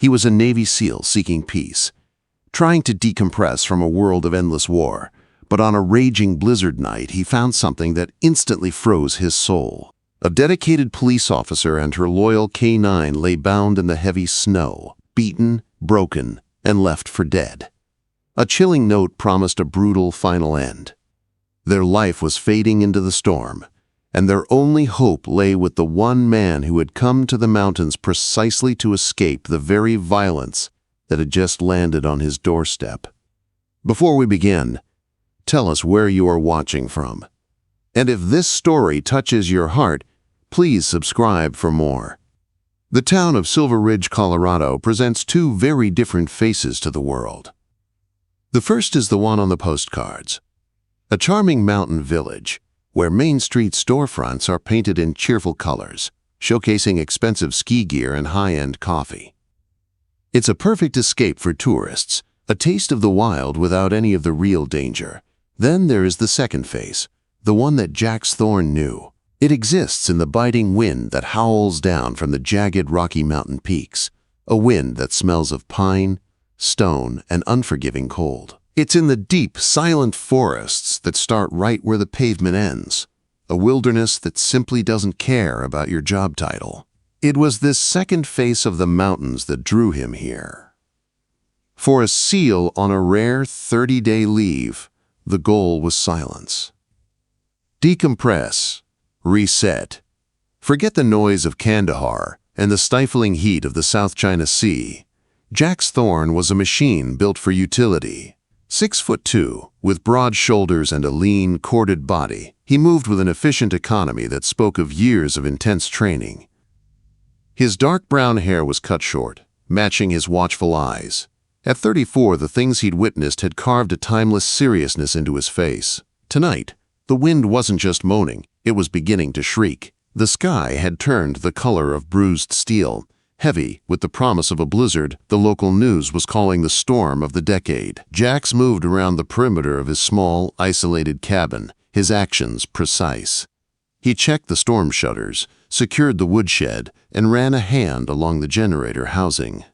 He was a Navy SEAL seeking peace, trying to decompress from a world of endless war, but on a raging blizzard night he found something that instantly froze his soul. A dedicated police officer and her loyal K9 lay bound in the heavy snow, beaten, broken, and left for dead. A chilling note promised a brutal final end. Their life was fading into the storm, and their only hope lay with the one man who had come to the mountains precisely to escape the very violence that had just landed on his doorstep. Before we begin, tell us where you are watching from. And if this story touches your heart, please subscribe for more. The town of Silver Ridge, Colorado presents two very different faces to the world. The first is the one on the postcards. A charming mountain village where Main Street storefronts are painted in cheerful colors, showcasing expensive ski gear and high-end coffee. It's a perfect escape for tourists, a taste of the wild without any of the real danger. Then there is the second face, the one that Jax Thorne knew. It exists in the biting wind that howls down from the jagged Rocky Mountain peaks, a wind that smells of pine, stone, and unforgiving cold. It's in the deep, silent forests that start right where the pavement ends, a wilderness that simply doesn't care about your job title. It was this second face of the mountains that drew him here. For a SEAL on a rare 30-day leave, the goal was silence. Decompress, reset, forget the noise of Kandahar and the stifling heat of the South China Sea. Jax Thorne was a machine built for utility. 6'2", with broad shoulders and a lean, corded body, he moved with an efficient economy that spoke of years of intense training. His dark brown hair was cut short, matching his watchful eyes. At 34, the things he'd witnessed had carved a timeless seriousness into his face. Tonight, the wind wasn't just moaning, it was beginning to shriek. The sky had turned the color of bruised steel. Heavy, with the promise of a blizzard, the local news was calling the storm of the decade. Jax moved around the perimeter of his small, isolated cabin, his actions precise. He checked the storm shutters, secured the woodshed, and ran a hand along the generator housing.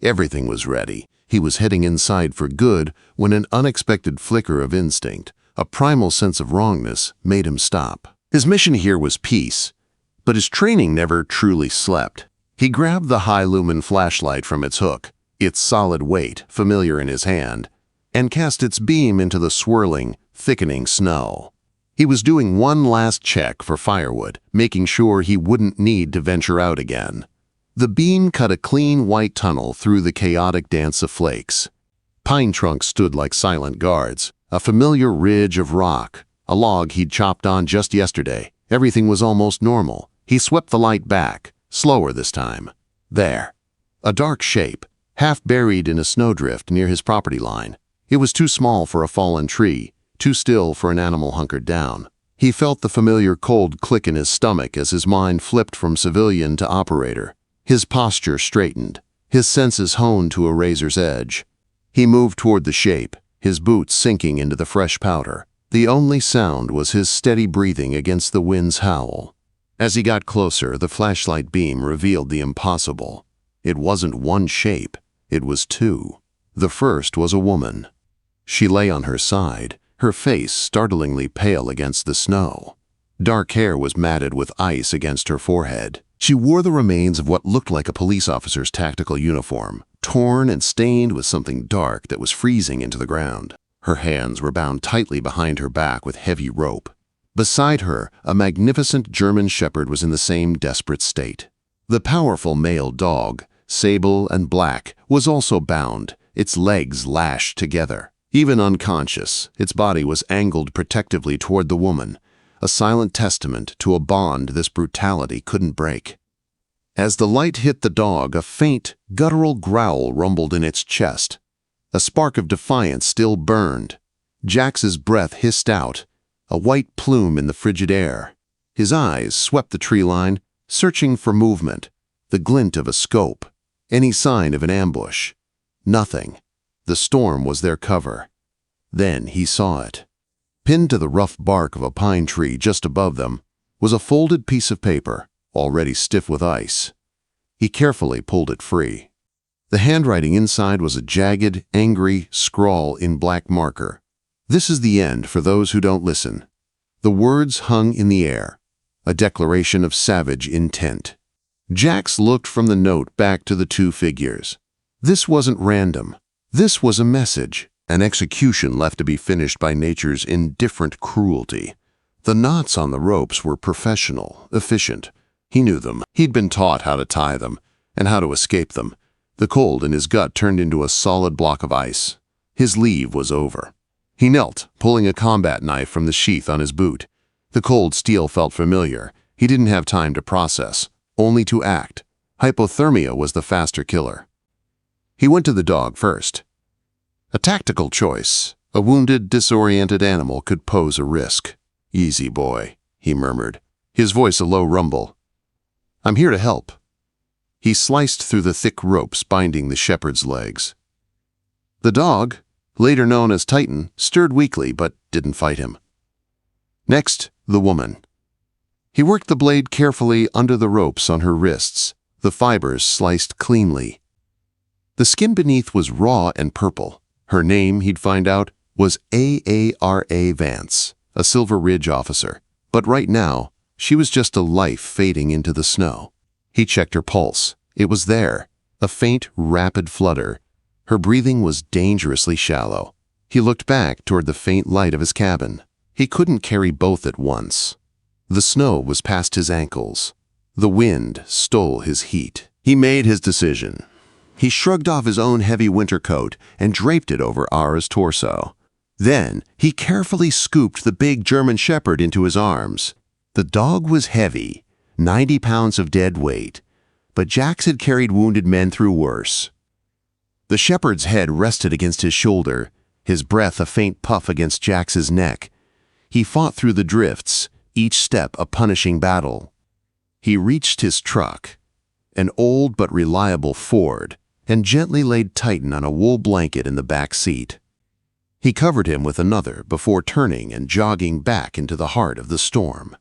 Everything was ready. He was heading inside for good when an unexpected flicker of instinct, a primal sense of wrongness, made him stop. His mission here was peace, but his training never truly slept. He grabbed the high-lumen flashlight from its hook, its solid weight familiar in his hand, and cast its beam into the swirling, thickening snow. He was doing one last check for firewood, making sure he wouldn't need to venture out again. The beam cut a clean white tunnel through the chaotic dance of flakes. Pine trunks stood like silent guards, a familiar ridge of rock, a log he'd chopped on just yesterday. Everything was almost normal. He swept the light back, slower this time. There. A dark shape, half buried in a snowdrift near his property line. It was too small for a fallen tree, too still for an animal hunkered down. He felt the familiar cold click in his stomach as his mind flipped from civilian to operator. His posture straightened, his senses honed to a razor's edge. He moved toward the shape, his boots sinking into the fresh powder. The only sound was his steady breathing against the wind's howl. As he got closer, the flashlight beam revealed the impossible. It wasn't one shape, it was two. The first was a woman. She lay on her side, her face startlingly pale against the snow. Dark hair was matted with ice against her forehead. She wore the remains of what looked like a police officer's tactical uniform, torn and stained with something dark that was freezing into the ground. Her hands were bound tightly behind her back with heavy rope. Beside her, a magnificent German shepherd was in the same desperate state. The powerful male dog, sable and black, was also bound, its legs lashed together. Even unconscious, its body was angled protectively toward the woman, a silent testament to a bond this brutality couldn't break. As the light hit the dog, a faint, guttural growl rumbled in its chest. A spark of defiance still burned. Jax's breath hissed out, a white plume in the frigid air. His eyes swept the tree line, searching for movement, the glint of a scope, any sign of an ambush. Nothing. The storm was their cover. Then he saw it. Pinned to the rough bark of a pine tree just above them was a folded piece of paper, already stiff with ice. He carefully pulled it free. The handwriting inside was a jagged, angry scrawl in black marker. "This is the end for those who don't listen." The words hung in the air, a declaration of savage intent. Jax looked from the note back to the two figures. This wasn't random. This was a message, an execution left to be finished by nature's indifferent cruelty. The knots on the ropes were professional, efficient. He knew them. He'd been taught how to tie them and how to escape them. The cold in his gut turned into a solid block of ice. His leave was over. He knelt, pulling a combat knife from the sheath on his boot. The cold steel felt familiar. He didn't have time to process, only to act. Hypothermia was the faster killer. He went to the dog first. A tactical choice. A wounded, disoriented animal could pose a risk. "Easy, boy," he murmured, his voice a low rumble. "I'm here to help." He sliced through the thick ropes binding the shepherd's legs. The dog, later known as Titan, stirred weakly but didn't fight him. Next, the woman. He worked the blade carefully under the ropes on her wrists, the fibers sliced cleanly. The skin beneath was raw and purple. Her name, he'd find out, was Aara Vance, a Silver Ridge officer. But right now, she was just a life fading into the snow. He checked her pulse. It was there, a faint, rapid flutter. Her breathing was dangerously shallow. He looked back toward the faint light of his cabin. He couldn't carry both at once. The snow was past his ankles. The wind stole his heat. He made his decision. He shrugged off his own heavy winter coat and draped it over Aara's torso. Then he carefully scooped the big German shepherd into his arms. The dog was heavy, 90 pounds of dead weight, but Jax had carried wounded men through worse. The shepherd's head rested against his shoulder, his breath a faint puff against Jax's neck. He fought through the drifts, each step a punishing battle. He reached his truck, an old but reliable Ford, and gently laid Titan on a wool blanket in the back seat. He covered him with another before turning and jogging back into the heart of the storm.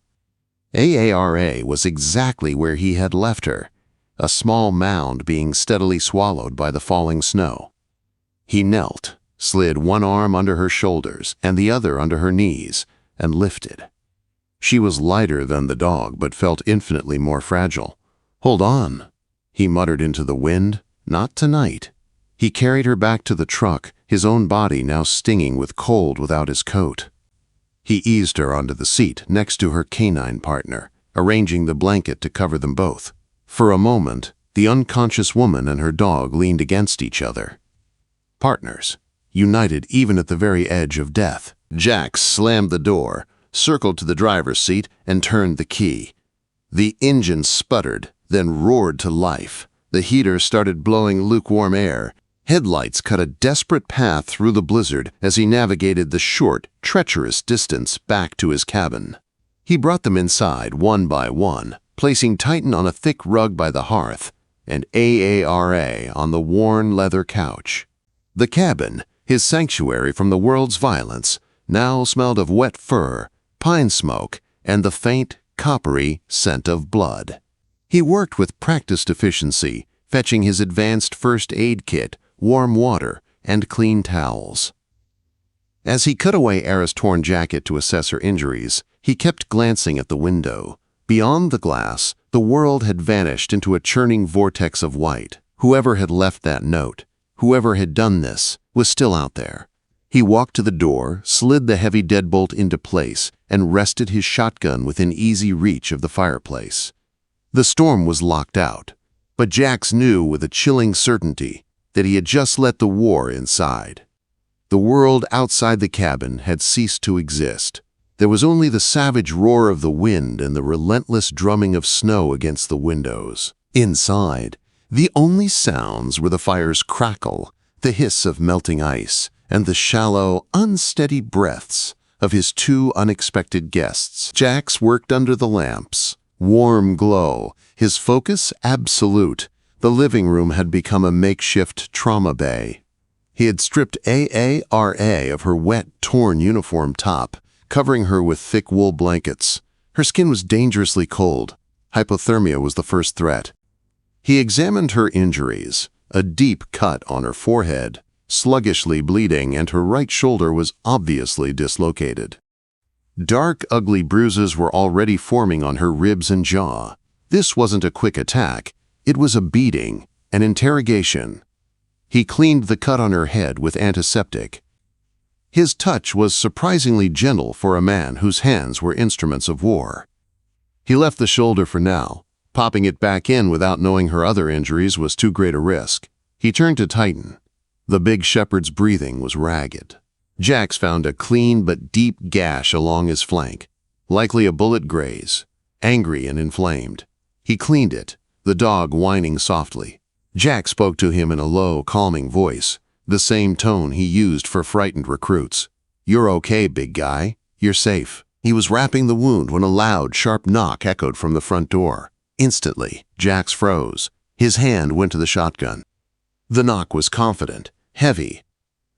Aara was exactly where he had left her, a small mound being steadily swallowed by the falling snow. He knelt, slid one arm under her shoulders and the other under her knees, and lifted. She was lighter than the dog, but felt infinitely more fragile. "Hold on," he muttered into the wind. "Not tonight." He carried her back to the truck, his own body now stinging with cold without his coat. He eased her onto the seat next to her canine partner, arranging the blanket to cover them both. For a moment, the unconscious woman and her dog leaned against each other. Partners, united even at the very edge of death. Jax slammed the door, circled to the driver's seat, and turned the key. The engine sputtered, then roared to life. The heater started blowing lukewarm air. Headlights cut a desperate path through the blizzard as he navigated the short, treacherous distance back to his cabin. He brought them inside one by one, placing Titan on a thick rug by the hearth and Aara on the worn leather couch. The cabin, his sanctuary from the world's violence, now smelled of wet fur, pine smoke, and the faint, coppery scent of blood. He worked with practiced efficiency, fetching his advanced first aid kit, warm water, and clean towels. As he cut away Aara's torn jacket to assess her injuries, he kept glancing at the window. Beyond the glass, the world had vanished into a churning vortex of white. Whoever had left that note, whoever had done this, was still out there. He walked to the door, slid the heavy deadbolt into place, and rested his shotgun within easy reach of the fireplace. The storm was locked out, but Jax knew with a chilling certainty that he had just let the war inside. The world outside the cabin had ceased to exist. There was only the savage roar of the wind and the relentless drumming of snow against the windows. Inside, the only sounds were the fire's crackle, the hiss of melting ice, and the shallow, unsteady breaths of his two unexpected guests. Jax worked under the lamps, warm glow, his focus absolute. The living room had become a makeshift trauma bay. He had stripped Aara of her wet, torn uniform top, covering her with thick wool blankets. Her skin was dangerously cold. Hypothermia was the first threat. He examined her injuries, a deep cut on her forehead, sluggishly bleeding, and her right shoulder was obviously dislocated. Dark, ugly bruises were already forming on her ribs and jaw. This wasn't a quick attack. It was a beating, an interrogation. He cleaned the cut on her head with antiseptic. His touch was surprisingly gentle for a man whose hands were instruments of war. He left the shoulder for now. Popping it back in without knowing her other injuries was too great a risk. He turned to Titan. The big shepherd's breathing was ragged. Jax found a clean but deep gash along his flank, likely a bullet graze, angry and inflamed. He cleaned it, the dog whining softly. Jax spoke to him in a low, calming voice, the same tone he used for frightened recruits. "You're okay, big guy. You're safe." He was wrapping the wound when a loud, sharp knock echoed from the front door. Instantly, Jax froze. His hand went to the shotgun. The knock was confident, heavy.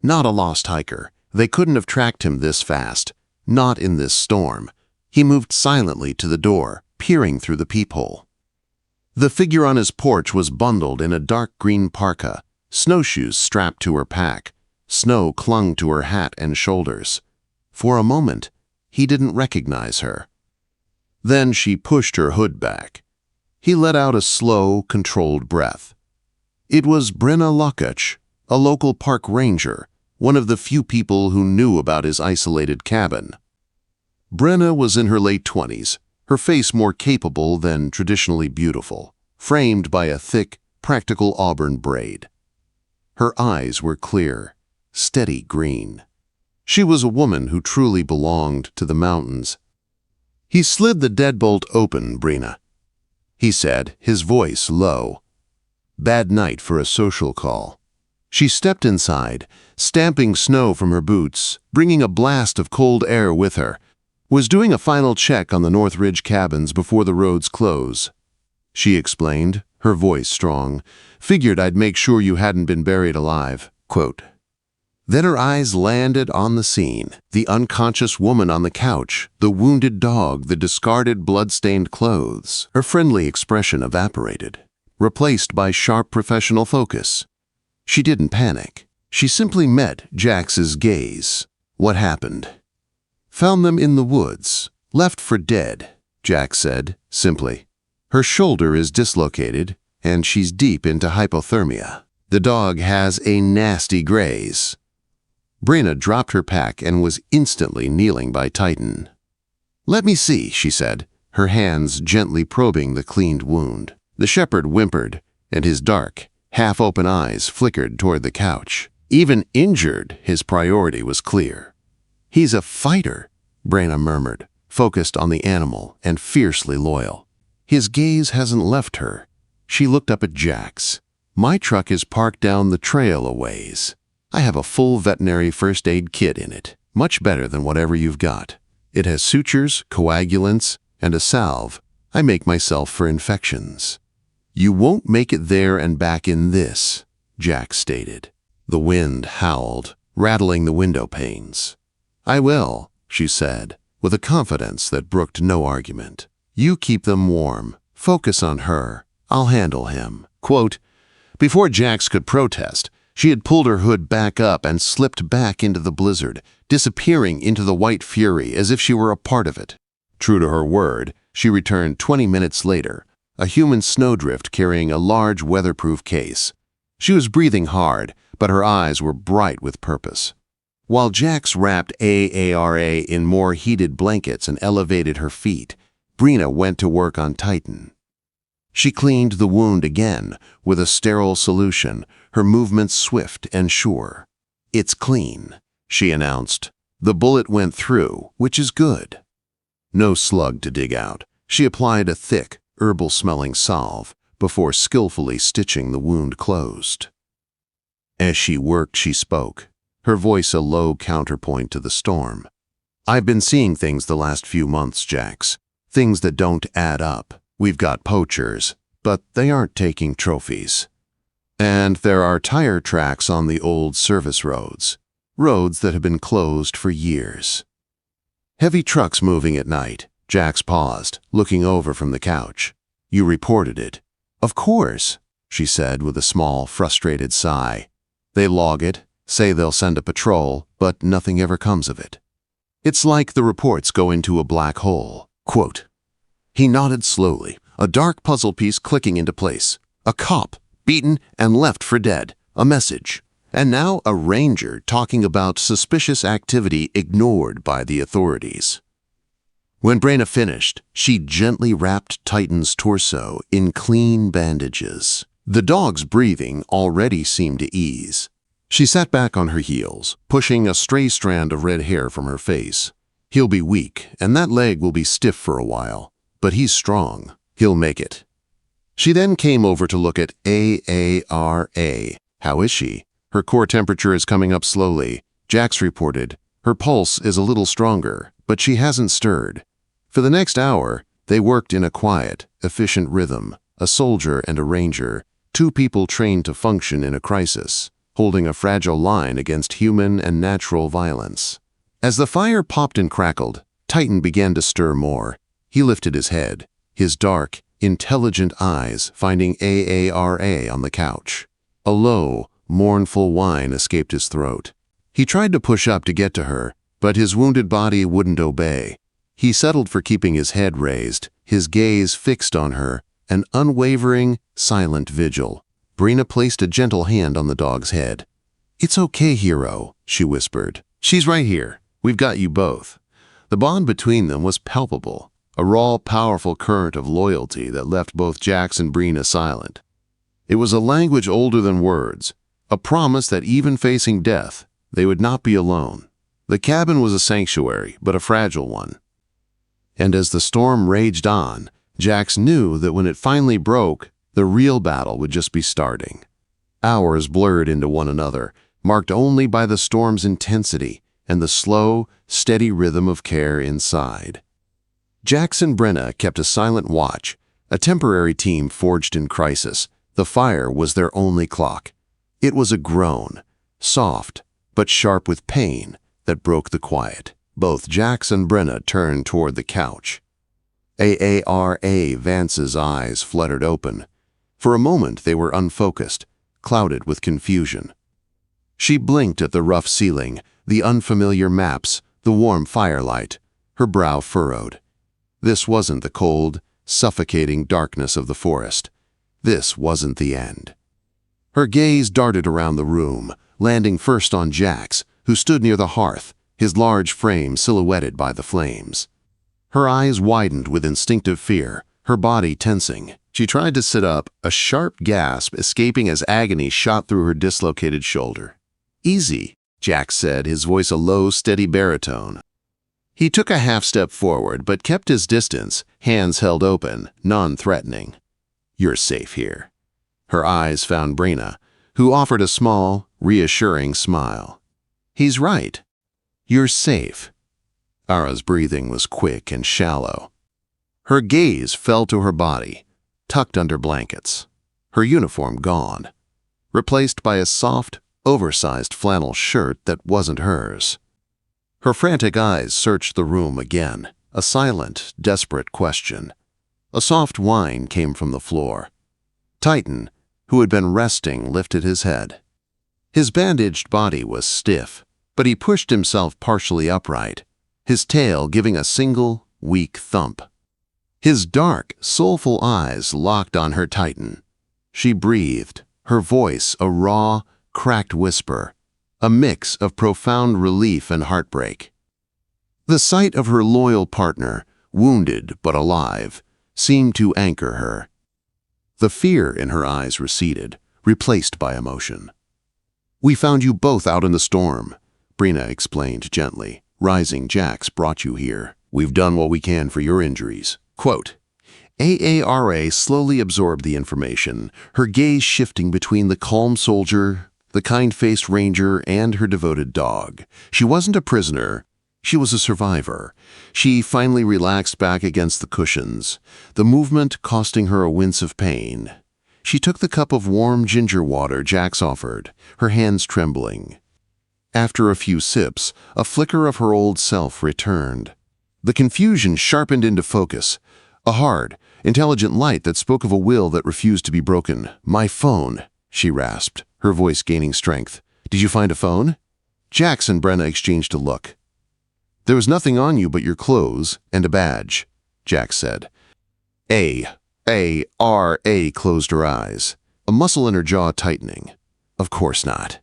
Not a lost hiker. They couldn't have tracked him this fast. Not in this storm. He moved silently to the door, peering through the peephole. The figure on his porch was bundled in a dark green parka, snowshoes strapped to her pack. Snow clung to her hat and shoulders. For a moment, he didn't recognize her. Then she pushed her hood back. He let out a slow, controlled breath. It was Brena Lockach, a local park ranger, one of the few people who knew about his isolated cabin. Brena was in her late 20s, her face more capable than traditionally beautiful, framed by a thick, practical auburn braid. Her eyes were clear, steady green. She was a woman who truly belonged to the mountains. He slid the deadbolt open, Brena, he said, his voice low. Bad night for a social call. She stepped inside, stamping snow from her boots, bringing a blast of cold air with her. Was doing a final check on the North Ridge cabins before the roads close. She explained, her voice strong. Figured I'd make sure you hadn't been buried alive. Quote. Then her eyes landed on the scene, the unconscious woman on the couch, the wounded dog, the discarded blood-stained clothes. Her friendly expression evaporated, replaced by sharp professional focus. She didn't panic. She simply met Jax's gaze. What happened? Found them in the woods, left for dead, Jax said, simply. Her shoulder is dislocated, and she's deep into hypothermia. The dog has a nasty graze. Brena dropped her pack and was instantly kneeling by Titan. Let me see, she said, her hands gently probing the cleaned wound. The shepherd whimpered, and his dark, half-open eyes flickered toward the couch. Even injured, his priority was clear. He's a fighter, Brena murmured, focused on the animal and fiercely loyal. His gaze hasn't left her. She looked up at Jax. My truck is parked down the trail a ways. I have a full veterinary first aid kit in it, much better than whatever you've got. It has sutures, coagulants, and a salve. I make myself for infections. You won't make it there and back in this, Jax stated. The wind howled, rattling the window panes. I will, she said, with a confidence that brooked no argument. You keep them warm. Focus on her. I'll handle him. Quote, before Jax could protest, she had pulled her hood back up and slipped back into the blizzard, disappearing into the white fury as if she were a part of it. True to her word, she returned 20 minutes later, a human snowdrift carrying a large weatherproof case. She was breathing hard, but her eyes were bright with purpose. While Jax wrapped Aara in more heated blankets and elevated her feet, Brena went to work on Titan. She cleaned the wound again with a sterile solution, her movements swift and sure. It's clean, she announced. The bullet went through, which is good. No slug to dig out. She applied a thick, herbal-smelling salve before skillfully stitching the wound closed. As she worked, she spoke, her voice a low counterpoint to the storm. I've been seeing things the last few months, Jax. Things that don't add up. We've got poachers, but they aren't taking trophies. And there are tire tracks on the old service roads, roads that have been closed for years. Heavy trucks moving at night. Jax paused, looking over from the couch. You reported it. Of course. she said with a small, frustrated sigh. They log it, say they'll send a patrol, but nothing ever comes of it. It's like the reports go into a black hole. Quote. He nodded slowly, a dark puzzle piece clicking into place. A cop, beaten and left for dead. A message. And now a ranger talking about suspicious activity ignored by the authorities. When Brena finished, she gently wrapped Titan's torso in clean bandages. The dog's breathing already seemed to ease. She sat back on her heels, pushing a stray strand of red hair from her face. He'll be weak, and that leg will be stiff for a while. But he's strong. He'll make it. She then came over to look at Aara. How is she? Her core temperature is coming up slowly. Jax reported. Her pulse is a little stronger, but she hasn't stirred. For the next hour, they worked in a quiet, efficient rhythm. A soldier and a ranger, two people trained to function in a crisis, holding a fragile line against human and natural violence. As the fire popped and crackled, Titan began to stir more. He lifted his head, his dark, intelligent eyes finding Aara on the couch. A low, mournful whine escaped his throat. He tried to push up to get to her, but his wounded body wouldn't obey. He settled for keeping his head raised, his gaze fixed on her, an unwavering, silent vigil. Brena placed a gentle hand on the dog's head. It's okay, hero, she whispered. She's right here. We've got you both. The bond between them was palpable, a raw, powerful current of loyalty that left both Jax and Brena silent. It was a language older than words, a promise that even facing death, they would not be alone. The cabin was a sanctuary, but a fragile one. And as the storm raged on, Jax knew that when it finally broke, the real battle would just be starting. Hours blurred into one another, marked only by the storm's intensity and the slow, steady rhythm of care inside. Jax and Brena kept a silent watch, a temporary team forged in crisis. The fire was their only clock. It was a groan, soft but sharp with pain, that broke the quiet. Both Jax and Brena turned toward the couch. Aara Vance's eyes fluttered open. For a moment they were unfocused, clouded with confusion. She blinked at the rough ceiling, the unfamiliar maps, the warm firelight, her brow furrowed. This wasn't the cold, suffocating darkness of the forest. This wasn't the end. Her gaze darted around the room, landing first on Jax, who stood near the hearth, his large frame silhouetted by the flames. Her eyes widened with instinctive fear, her body tensing. She tried to sit up, a sharp gasp escaping as agony shot through her dislocated shoulder. Easy, Jax said, his voice a low, steady baritone. He took a half-step forward, but kept his distance, hands held open, non-threatening. You're safe here. Her eyes found Brena, who offered a small, reassuring smile. He's right. You're safe. Aara's breathing was quick and shallow. Her gaze fell to her body, tucked under blankets, her uniform gone, replaced by a soft, oversized flannel shirt that wasn't hers. Her frantic eyes searched the room again, a silent, desperate question. A soft whine came from the floor. Titan, who had been resting, lifted his head. His bandaged body was stiff, but he pushed himself partially upright, his tail giving a single, weak thump. His dark, soulful eyes locked on her Titan. She breathed, her voice a raw, cracked whisper, a mix of profound relief and heartbreak. The sight of her loyal partner, wounded but alive, seemed to anchor her. The fear in her eyes receded, replaced by emotion. We found you both out in the storm, Brena explained gently. Rising Jax brought you here. We've done what we can for your injuries. Quote, Aara slowly absorbed the information, her gaze shifting between the calm soldier, the kind-faced ranger, and her devoted dog. She wasn't a prisoner. She was a survivor. She finally relaxed back against the cushions, the movement costing her a wince of pain. She took the cup of warm ginger water Jax offered, her hands trembling. After a few sips, a flicker of her old self returned. The confusion sharpened into focus, A hard, intelligent light that spoke of a will that refused to be broken. "My phone," she rasped, her voice gaining strength. "Did you find a phone?" Jax and Brena exchanged a look. "There was nothing on you but your clothes and a badge," Jax said. Aara closed her eyes, a muscle in her jaw tightening. "Of course not."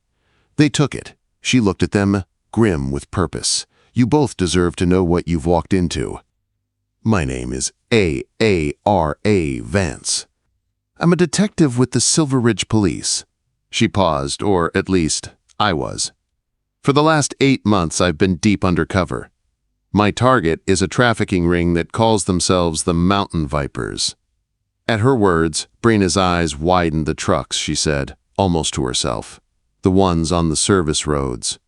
They took it. She looked at them, grim with purpose. "You both deserve to know what you've walked into. My name is Aara Vance. I'm a detective with the Silver Ridge Police." She paused, or at least, I was. "For the last 8 months, I've been deep undercover. My target is a trafficking ring that calls themselves the Mountain Vipers." At her words, Brena's eyes widened. "The trucks," she said, almost to herself. "The ones on the service roads."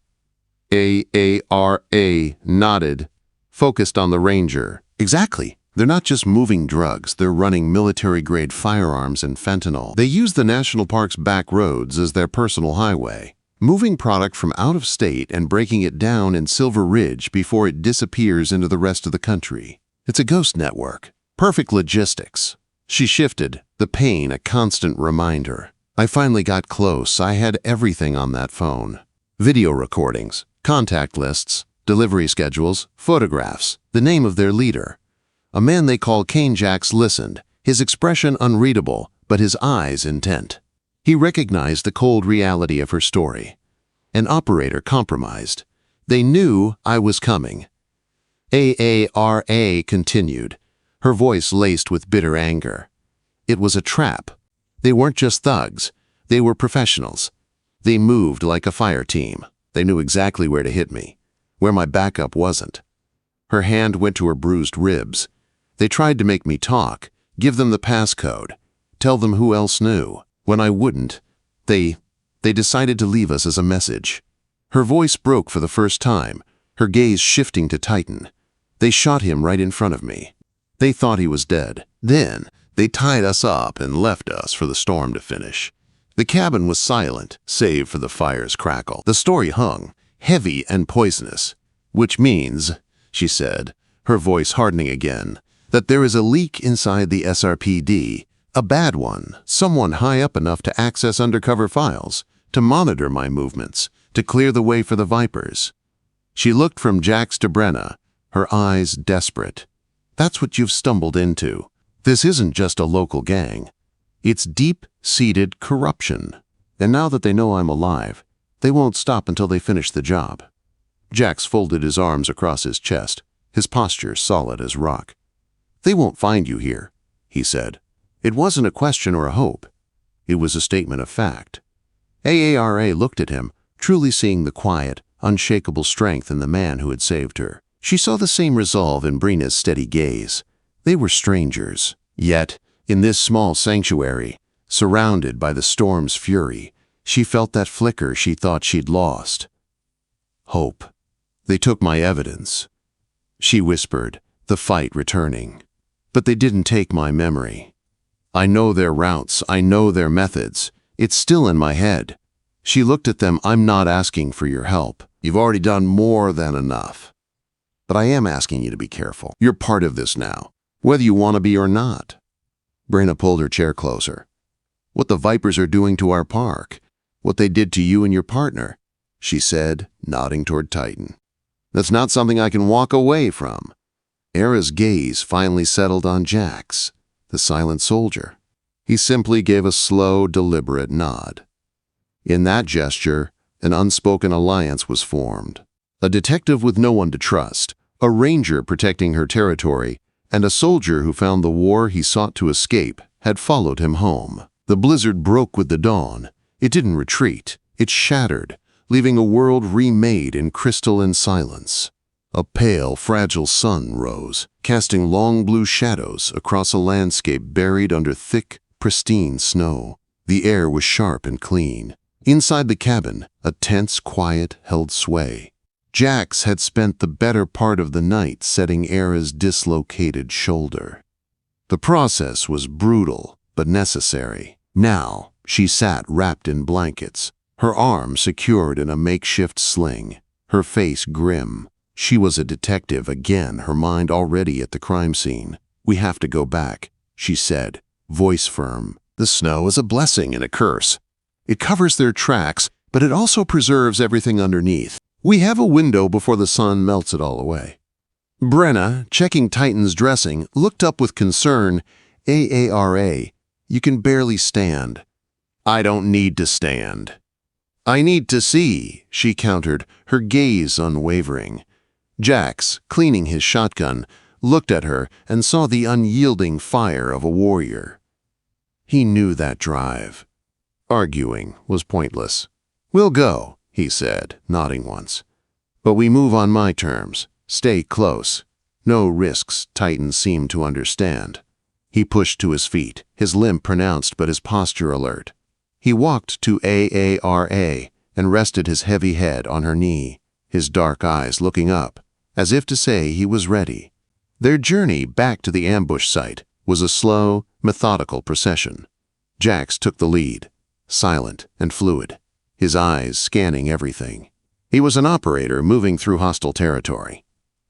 Aara nodded, focused on the Ranger. "Exactly. They're not just moving drugs, they're running military-grade firearms and fentanyl. They use the national park's back roads as their personal highway, moving product from out of state and breaking it down in Silver Ridge before it disappears into the rest of the country. It's a ghost network. Perfect logistics." She shifted, the pain a constant reminder. "I finally got close. I had everything on that phone. Video recordings, contact lists, delivery schedules, photographs, the name of their leader. A man they call Kane. Jax listened, his expression unreadable, but his eyes intent. He recognized the cold reality of her story. An operator compromised. They knew I was coming. Aara continued, her voice laced with bitter anger. It was a trap. They weren't just thugs. They were professionals. They moved like a fire team. They knew exactly where to hit me, where my backup wasn't. Her hand went to her bruised ribs. They tried to make me talk, give them the passcode, tell them who else knew. When I wouldn't, they decided to leave us as a message. Her voice broke for the first time, her gaze shifting to tighten. They shot him right in front of me. They thought he was dead. Then they tied us up and left us for the storm to finish. The cabin was silent, save for the fire's crackle. The story hung, heavy and poisonous. "Which means," she said, her voice hardening again, "that there is a leak inside the SRPD, a bad one, someone high up enough to access undercover files, to monitor my movements, to clear the way for the Vipers." She looked from Jax to Brena, her eyes desperate. "That's what you've stumbled into. This isn't just a local gang. It's deep-seated corruption. And now that they know I'm alive, they won't stop until they finish the job." Jax folded his arms across his chest, his posture solid as rock. "They won't find you here," he said. It wasn't a question or a hope. It was a statement of fact. Aara looked at him, truly seeing the quiet, unshakable strength in the man who had saved her. She saw the same resolve in Brena's steady gaze. They were strangers. Yet, in this small sanctuary, surrounded by the storm's fury, she felt that flicker she thought she'd lost. Hope. "They took my evidence," she whispered, the fight returning. "But they didn't take my memory. I know their routes, I know their methods. It's still in my head." She looked at them. "I'm not asking for your help. You've already done more than enough. But I am asking you to be careful. You're part of this now, whether you want to be or not." Brena pulled her chair closer. "What the Vipers are doing to our park, what they did to you and your partner," she said, nodding toward Titan. "That's not something I can walk away from." Aara's gaze finally settled on Jax, the silent soldier. He simply gave a slow, deliberate nod. In that gesture, an unspoken alliance was formed. A detective with no one to trust, a ranger protecting her territory, and a soldier who found the war he sought to escape had followed him home. The blizzard broke with the dawn. It didn't retreat. It shattered, leaving a world remade in crystal and silence. A pale, fragile sun rose, casting long blue shadows across a landscape buried under thick, pristine snow. The air was sharp and clean. Inside the cabin, a tense quiet held sway. Jax had spent the better part of the night setting Aara's dislocated shoulder. The process was brutal, but necessary. Now, she sat wrapped in blankets, her arm secured in a makeshift sling, her face grim. She was a detective again, her mind already at the crime scene. "We have to go back," she said, voice firm. "The snow is a blessing and a curse. It covers their tracks, but it also preserves everything underneath. We have a window before the sun melts it all away." Brena, checking Titan's dressing, looked up with concern. "Aara, you can barely stand." "I don't need to stand." "I need to see," she countered, her gaze unwavering. Jax, cleaning his shotgun, looked at her and saw the unyielding fire of a warrior. He knew that drive. Arguing was pointless. "We'll go," he said, nodding once. "But we move on my terms. Stay close. No risks," Titan seemed to understand. He pushed to his feet, his limp pronounced but his posture alert. He walked to Aara and rested his heavy head on her knee, his dark eyes looking up, as if to say he was ready. Their journey back to the ambush site was a slow, methodical procession. Jax took the lead, silent and fluid, his eyes scanning everything. He was an operator moving through hostile territory.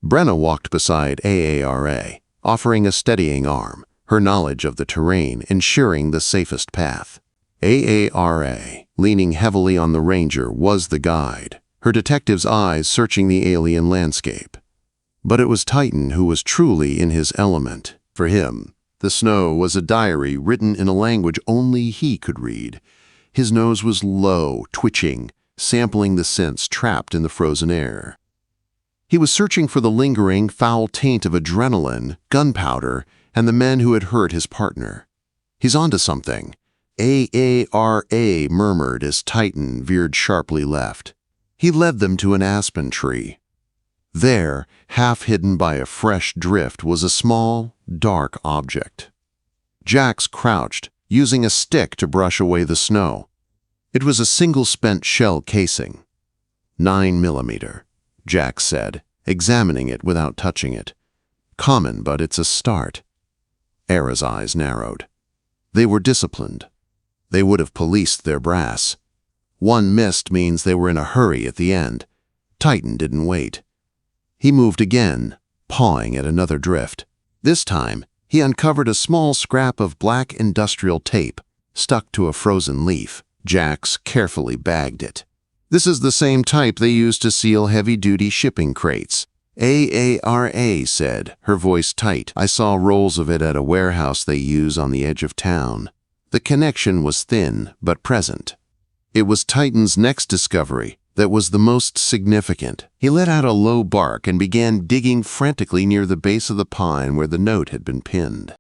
Brena walked beside Aara, offering a steadying arm, her knowledge of the terrain ensuring the safest path. Aara, leaning heavily on the ranger, was the guide, her detective's eyes searching the alien landscape. But it was Titan who was truly in his element. For him, the snow was a diary written in a language only he could read. His nose was low, twitching, sampling the scents trapped in the frozen air. He was searching for the lingering, foul taint of adrenaline, gunpowder, and the men who had hurt his partner. "He's onto something," Aara murmured as Titan veered sharply left. He led them to an aspen tree. There, half hidden by a fresh drift, was a small, dark object. Jax crouched, using a stick to brush away the snow. It was a single spent shell casing. 9mm, Jax said, examining it without touching it. "Common, but it's a start." Aara's eyes narrowed. They were disciplined. They would have policed their brass. One missed means they were in a hurry at the end. Titan didn't wait. He moved again, pawing at another drift. This time, he uncovered a small scrap of black industrial tape stuck to a frozen leaf. Jax carefully bagged it. "This is the same type they use to seal heavy-duty shipping crates," Aara said, her voice tight. "I saw rolls of it at a warehouse they use on the edge of town." The connection was thin, but present. It was Titan's next discovery that was the most significant. He let out a low bark and began digging frantically near the base of the pine where the note had been pinned.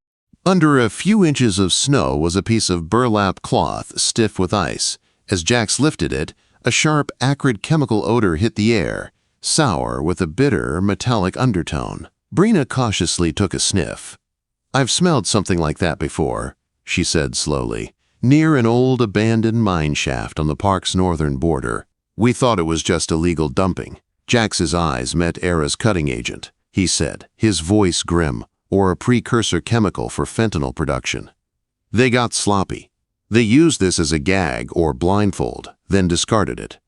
Under a few inches of snow was a piece of burlap cloth stiff with ice. As Jax lifted it, a sharp, acrid chemical odor hit the air, sour with a bitter, metallic undertone. Brena cautiously took a sniff. "I've smelled something like that before," she said slowly, "near an old abandoned mine shaft on the park's northern border. We thought it was just illegal dumping." Jax's eyes met Aara's cutting agent, he said, his voice grim, or a precursor chemical for fentanyl production. "They got sloppy. They used this as a gag or blindfold, then discarded it.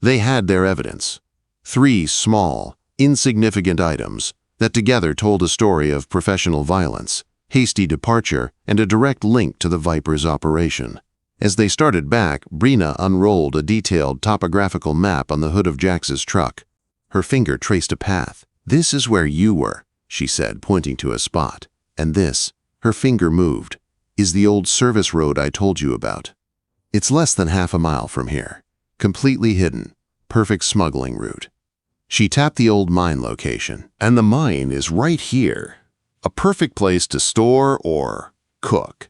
They had their evidence. 3 small, insignificant items that together told a story of professional violence, hasty departure, and a direct link to the Viper's operation." As they started back, Brena unrolled a detailed topographical map on the hood of Jax's truck. Her finger traced a path. "This is where you were," she said, pointing to a spot. "And this," her finger moved, "is the old service road I told you about. It's less than half a mile from here. Completely hidden. Perfect smuggling route." She tapped the old mine location. "And the mine is right here. A perfect place to store or cook."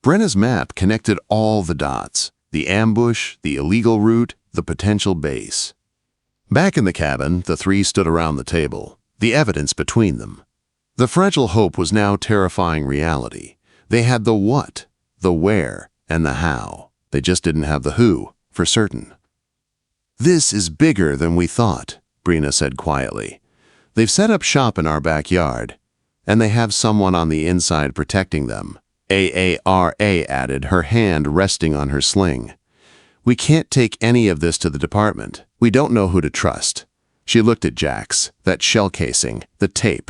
Brena's map connected all the dots: the ambush, the illegal route, the potential base. Back in the cabin, the 3 stood around the table, the evidence between them. The fragile hope was now terrifying reality. They had the what, the where, and the how. They just didn't have the who, for certain. "This is bigger than we thought," Brena said quietly. "They've set up shop in our backyard, and they have someone on the inside protecting them." Aara added, her hand resting on her sling. "We can't take any of this to the department. We don't know who to trust." She looked at Jax, that shell casing, the tape.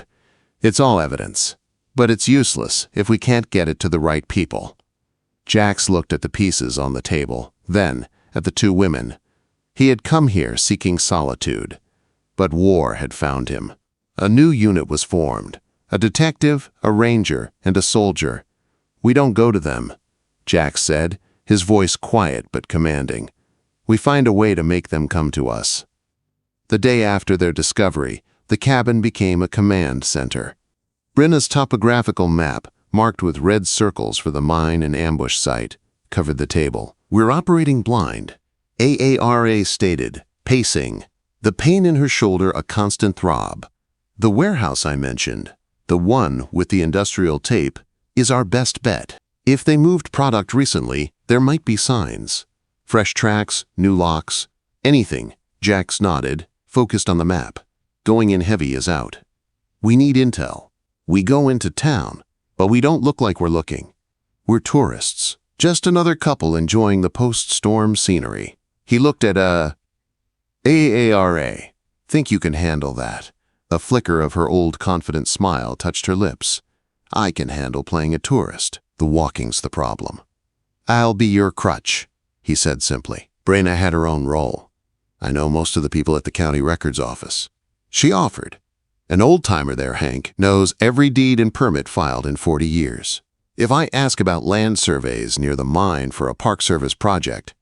"It's all evidence. But it's useless if we can't get it to the right people. Jax looked at the pieces on the table, then at the two women. He had come here seeking solitude, but war had found him. A new unit was formed, a detective, a ranger, and a soldier. "We don't go to them," Jax said, his voice quiet but commanding. "We find a way to make them come to us." The day after their discovery, the cabin became a command center. Brena's topographical map, marked with red circles for the mine and ambush site, covered the table. "We're operating blind," Aara stated, pacing, the pain in her shoulder a constant throb. "The warehouse I mentioned, the one with the industrial tape, is our best bet. If they moved product recently, there might be signs. Fresh tracks, new locks, anything." Jax nodded, focused on the map. "Going in heavy is out. We need intel. We go into town, but we don't look like we're looking. We're tourists, just another couple enjoying the post-storm scenery." He looked at Aara. "Think you can handle that?" A flicker of her old confident smile touched her lips. "I can handle playing a tourist. The walking's the problem." "I'll be your crutch," he said simply. Brena had her own role. "I know most of the people at the county records office." She offered. "An old-timer there, Hank, knows every deed and permit filed in 40 years. If I ask about land surveys near the mine for a Park Service project,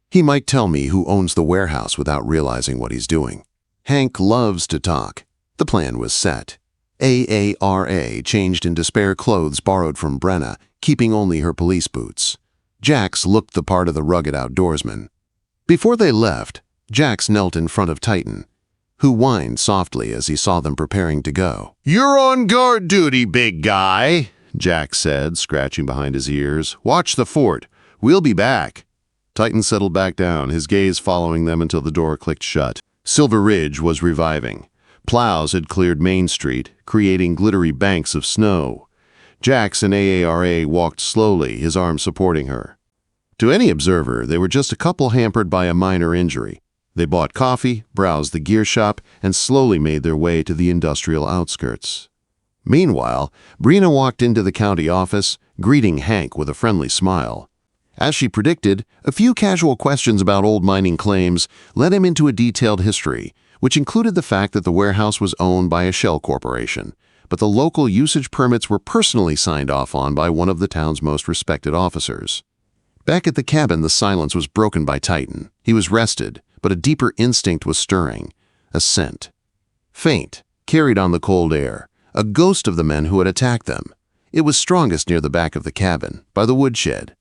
he might tell me who owns the warehouse without realizing what he's doing." Hank loves to talk. The plan was set. Aara changed into spare clothes borrowed from Brena, keeping only her police boots. Jax looked the part of the rugged outdoorsman. Before they left, Jax knelt in front of Titan, who whined softly as he saw them preparing to go. "You're on guard duty, big guy," Jax said, scratching behind his ears. "Watch the fort. We'll be back." Titan settled back down, his gaze following them until the door clicked shut. Silver Ridge was reviving. Plows had cleared Main Street, creating glittery banks of snow. Jax and Aara walked slowly, his arm supporting her. To any observer, they were just a couple hampered by a minor injury. They bought coffee, browsed the gear shop, and slowly made their way to the industrial outskirts. Meanwhile, Brena walked into the county office, greeting Hank with a friendly smile. As she predicted, a few casual questions about old mining claims led him into a detailed history, which included the fact that the warehouse was owned by a shell corporation, but the local usage permits were personally signed off on by one of the town's most respected officers. Back at the cabin, the silence was broken by Titan. He was rested, but a deeper instinct was stirring, a scent. Faint, carried on the cold air, a ghost of the men who had attacked them. It was strongest near the back of the cabin, by the woodshed.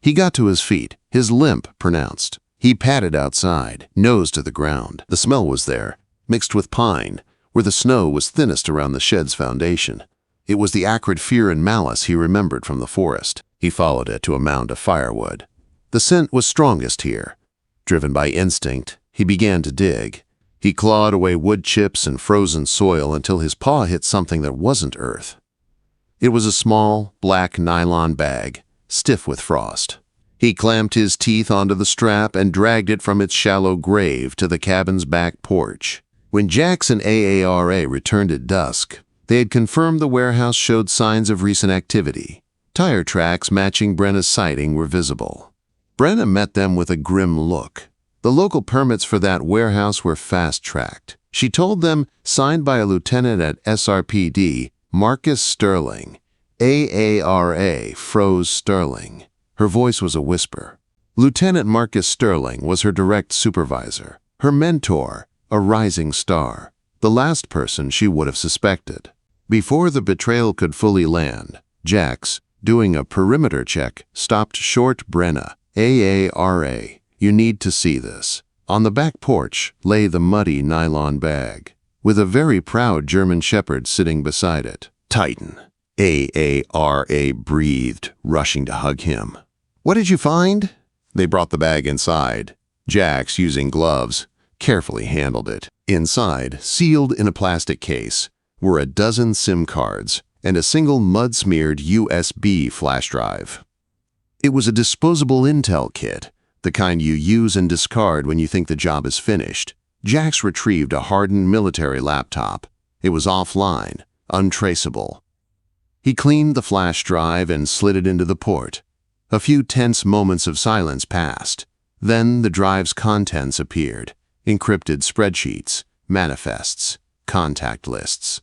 He got to his feet, his limp pronounced. He padded outside, nose to the ground. The smell was there, mixed with pine, where the snow was thinnest around the shed's foundation. It was the acrid fear and malice he remembered from the forest. He followed it to a mound of firewood. The scent was strongest here. Driven by instinct, he began to dig. He clawed away wood chips and frozen soil until his paw hit something that wasn't earth. It was a small, black nylon bag, stiff with frost. He clamped his teeth onto the strap and dragged it from its shallow grave to the cabin's back porch. When Jax and Aara returned at dusk, they had confirmed the warehouse showed signs of recent activity. Tire tracks matching Brena's sighting were visible. Brena met them with a grim look. The local permits for that warehouse were fast-tracked. She told them signed by a lieutenant at SRPD, Marcus Sterling. Aara froze Sterling. Her voice was a whisper. Lieutenant Marcus Sterling was her direct supervisor, her mentor, a rising star, the last person she would have suspected. Before the betrayal could fully land, Jax, doing a perimeter check, stopped short Brena. Aara, you need to see this. On the back porch lay the muddy nylon bag, with a very proud German shepherd sitting beside it. Titan. Aara breathed, rushing to hug him. "What did you find?" They brought the bag inside. Jax, using gloves, carefully handled it. Inside, sealed in a plastic case, were a dozen SIM cards and a single mud-smeared USB flash drive. It was a disposable intel kit, the kind you use and discard when you think the job is finished. Jax retrieved a hardened military laptop. It was offline, untraceable. He cleaned the flash drive and slid it into the port. A few tense moments of silence passed. Then the drive's contents appeared. Encrypted spreadsheets, manifests, contact lists.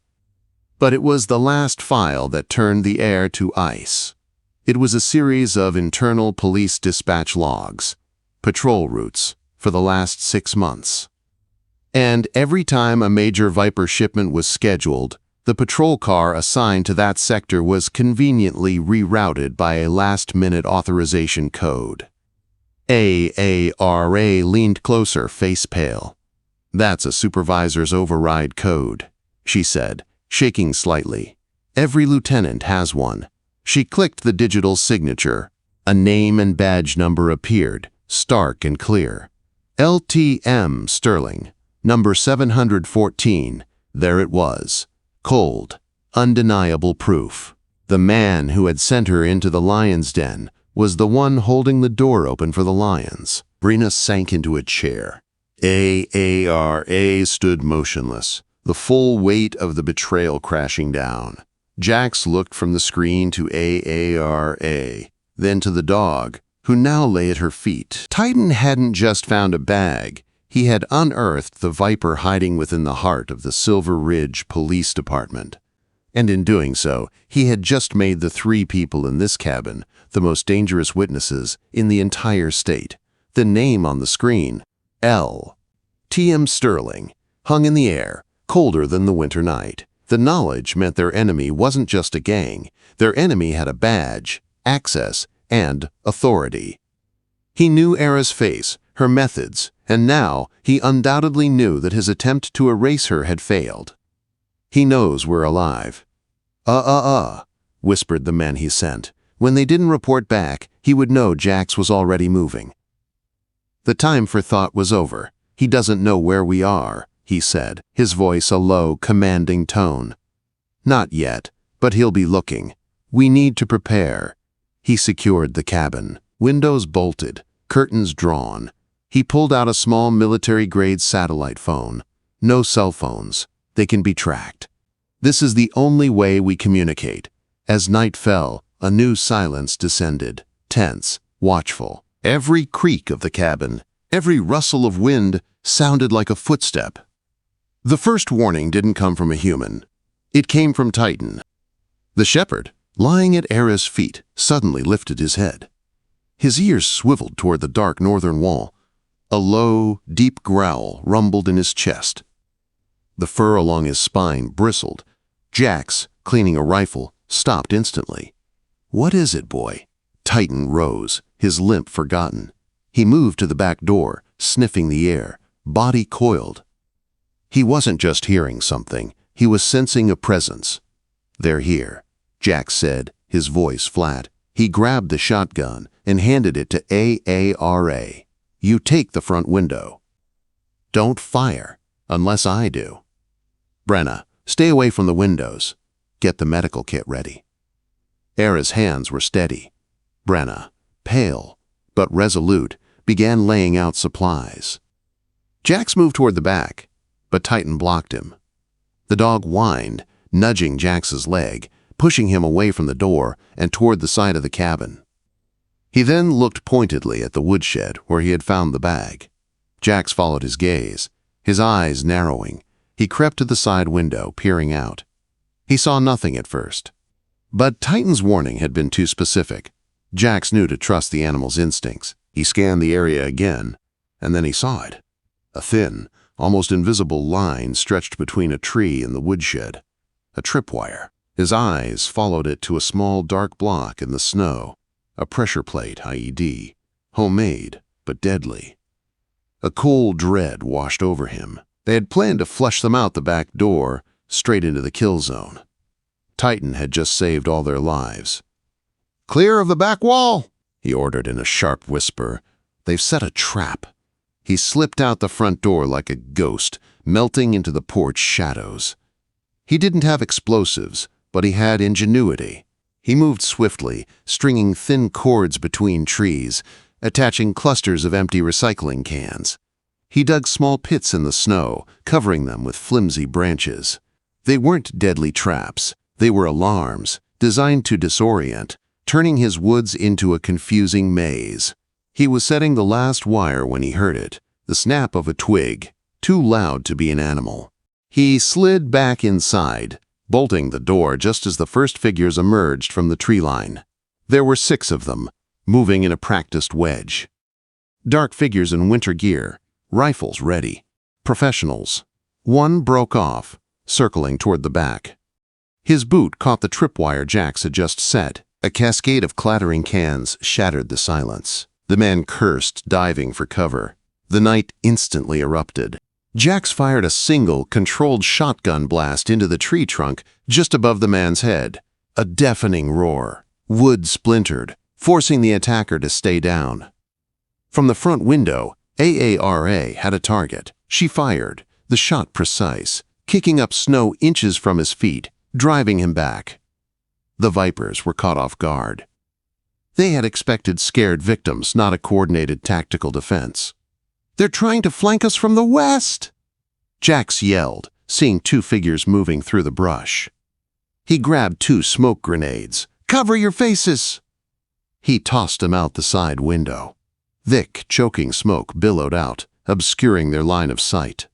But it was the last file that turned the air to ice. It was a series of internal police dispatch logs, patrol routes, for the last 6 months. And every time a major Viper shipment was scheduled, the patrol car assigned to that sector was conveniently rerouted by a last-minute authorization code. Aara leaned closer, face pale. "That's a supervisor's override code," she said, shaking slightly. "Every lieutenant has one." She clicked the digital signature. A name and badge number appeared, stark and clear. LTM Sterling, number 714. There it was. Cold, undeniable proof. The man who had sent her into the lion's den was the one holding the door open for the lions. Brena sank into a chair. Aara stood motionless, the full weight of the betrayal crashing down. Jax looked from the screen to Aara, then to the dog, who now lay at her feet. Titan hadn't just found a bag. He had unearthed the Viper hiding within the heart of the Silver Ridge Police Department. And in doing so, he had just made the 3 people in this cabin the most dangerous witnesses in the entire state. The name on the screen, L.T.M. Sterling, hung in the air, colder than the winter night. The knowledge meant their enemy wasn't just a gang. Their enemy had a badge, access, and authority. He knew Aara's face, her methods, and now he undoubtedly knew that his attempt to erase her had failed. "He knows we're alive." Whispered the men he sent. When they didn't report back, he would know Jax was already moving. The time for thought was over. "He doesn't know where we are," he said, his voice a low, commanding tone. "Not yet, but he'll be looking. We need to prepare." He secured the cabin, windows bolted, curtains drawn. He pulled out a small military-grade satellite phone. No cell phones. They can be tracked. "This is the only way we communicate." As night fell, a new silence descended, tense, watchful. Every creak of the cabin, every rustle of wind sounded like a footstep. The first warning didn't come from a human. It came from Titan. The shepherd, lying at Aara's feet, suddenly lifted his head. His ears swiveled toward the dark northern wall. A low, deep growl rumbled in his chest. The fur along his spine bristled. Jax, cleaning a rifle, stopped instantly. "What is it, boy?" Titan rose, his limp forgotten. He moved to the back door, sniffing the air, body coiled. He wasn't just hearing something, he was sensing a presence. "They're here," Jax said, his voice flat. He grabbed the shotgun and handed it to Aara. "You take the front window. Don't fire, unless I do. Brena, stay away from the windows. Get the medical kit ready." Aara's hands were steady. Brena, pale but resolute, began laying out supplies. Jax moved toward the back, but Titan blocked him. The dog whined, nudging Jax's leg, pushing him away from the door and toward the side of the cabin. He then looked pointedly at the woodshed where he had found the bag. Jax followed his gaze, his eyes narrowing. He crept to the side window, peering out. He saw nothing at first. But Titan's warning had been too specific. Jax knew to trust the animal's instincts. He scanned the area again, and then he saw it. A thin, almost invisible line stretched between a tree and the woodshed. A tripwire. His eyes followed it to a small dark block in the snow. A pressure plate IED. Homemade, but deadly. A cold dread washed over him. They had planned to flush them out the back door, straight into the kill zone. Titan had just saved all their lives. "Clear of the back wall," he ordered in a sharp whisper. "They've set a trap." He slipped out the front door like a ghost, melting into the porch shadows. He didn't have explosives, but he had ingenuity. He moved swiftly, stringing thin cords between trees, attaching clusters of empty recycling cans. He dug small pits in the snow, covering them with flimsy branches. They weren't deadly traps. They were alarms, designed to disorient, turning his woods into a confusing maze. He was setting the last wire when he heard it, the snap of a twig, too loud to be an animal. He slid back inside, bolting the door just as the first figures emerged from the tree line. There were 6 of them, moving in a practiced wedge. Dark figures in winter gear, rifles ready. Professionals. One broke off, circling toward the back. His boot caught the tripwire Jax had just set. A cascade of clattering cans shattered the silence. The man cursed, diving for cover. The night instantly erupted. Jax fired a single, controlled shotgun blast into the tree trunk just above the man's head. A deafening roar. Wood splintered, forcing the attacker to stay down. From the front window, Aara had a target. She fired, the shot precise, kicking up snow inches from his feet, driving him back. The Vipers were caught off guard. They had expected scared victims, not a coordinated tactical defense. "They're trying to flank us from the west!" Jax yelled, seeing 2 figures moving through the brush. He grabbed 2 smoke grenades. "Cover your faces!" He tossed them out the side window. Thick, choking smoke billowed out, obscuring their line of sight.